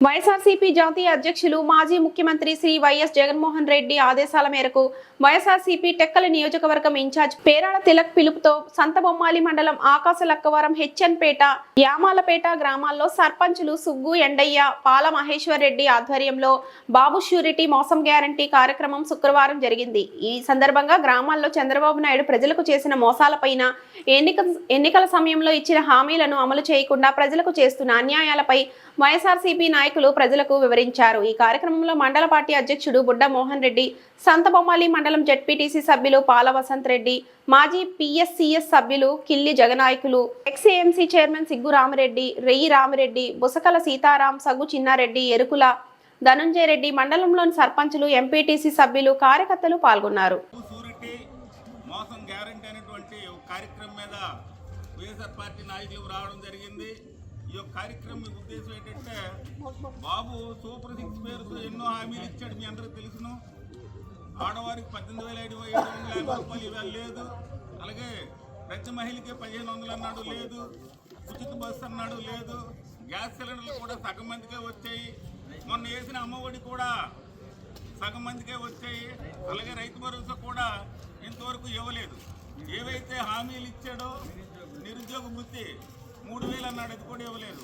వైఎస్ఆర్సీపీ జాతీయ అధ్యక్షులు మాజీ ముఖ్యమంత్రి శ్రీ వైఎస్ జగన్మోహన్ రెడ్డి ఆదేశాల మేరకు వైఎస్ఆర్సీపీ టెక్కలి నియోజకవర్గం ఇన్ఛార్జ్ పేరాల తిలక్ పిలుపుతో సంతబొమ్మాలి మండలం ఆకాశలక్కవరం హెచ్ఎన్పేట యామాలపేట గ్రామాల్లో సర్పంచులు సుగ్గు ఎండయ్య పాల మహేశ్వర్ రెడ్డి ఆధ్వర్యంలో బాబు ష్యూరిటీ మోసం గ్యారంటీ కార్యక్రమం శుక్రవారం జరిగింది. ఈ సందర్భంగా గ్రామాల్లో చంద్రబాబు నాయుడు ప్రజలకు చేసిన మోసాలపైన ఎన్నికల సమయంలో ఇచ్చిన హామీలను అమలు చేయకుండా ప్రజలకు చేస్తున్న అన్యాయాలపై వైఎస్ఆర్సీపీ నాయకులు ప్రజలకు వివరించారు. ఈ కార్యక్రమంలో మండల పార్టీ అధ్యక్షుడు బుడ్డ మోహన్ రెడ్డి, సంతబొమ్మాలి మండలం జెడ్పీటీసీ సభ్యులు పాల వసంత్ రెడ్డి, మాజీ పిఎస్సిఎస్ సభ్యులు కిల్లి జగనాయకులు, ఎక్స్ఏఎంసీ చైర్మన్ సిగ్గు రామిరెడ్డి, రెయ్యి రామిరెడ్డి, బుసకల సీతారాం, సగ్గు చిన్నారెడ్డి, ఎరుకుల ధనుంజయ రెడ్డి, మండలంలోని సర్పంచులు, ఎంపీటీసీ సభ్యులు, కార్యకర్తలు పాల్గొన్నారు. ఈ యొక్క కార్యక్రమం ఉద్దేశం ఏంటంటే, బాబు సూపర్ 6 పేరుతో ఎన్నో హామీలు ఇచ్చాడు. మీ అందరికీ తెలుసును. ఆడవారికి 18,750 రూపాయలు ఇవాళ లేదు. అలాగే ప్రతి మహిళకి 1,500 అన్నాడు, లేదు. ఉచిత బస్సు అన్నాడు, లేదు. గ్యాస్ సిలిండర్లు కూడా సగం మందికే వచ్చాయి. మొన్న వేసిన అమ్మఒడి కూడా సగం మందికే వచ్చాయి. అలాగే రైతు భరోసా కూడా ఇంతవరకు ఇవ్వలేదు. ఏవైతే హామీలు ఇచ్చాడో నిరుద్యోగ వృత్తి 3,000 అన్నాడు, అది కూడా ఇవ్వలేదు.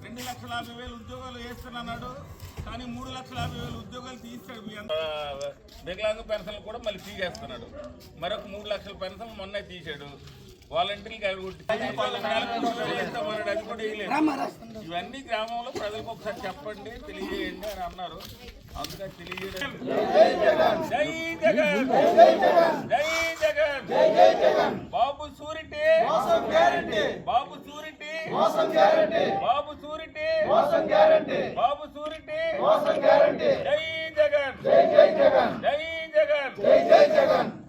2,50,000 ఉద్యోగాలు వేస్తానన్నాడు, కానీ 3,50,000 ఉద్యోగాలు తీస్తాడు. వికలాంగ పెన్షన్లు కూడా మళ్ళీ తీసేస్తున్నాడు. మరొక 3 లక్షల పెన్షన్లు మొన్నే తీసాడు. వాలంటీర్లు అది కూడా వేయలేదు. ఇవన్నీ గ్రామంలో ప్రజలకు ఒకసారి చెప్పండి, తెలియజేయండి అని అన్నారు. అందుకని తెలియజేయడం. జై జగన్, జై జగన్, బాబు షూరిటీ, బాబు షూరిటీ, బాబు షూరిటీ, బాబు షూరిటీ.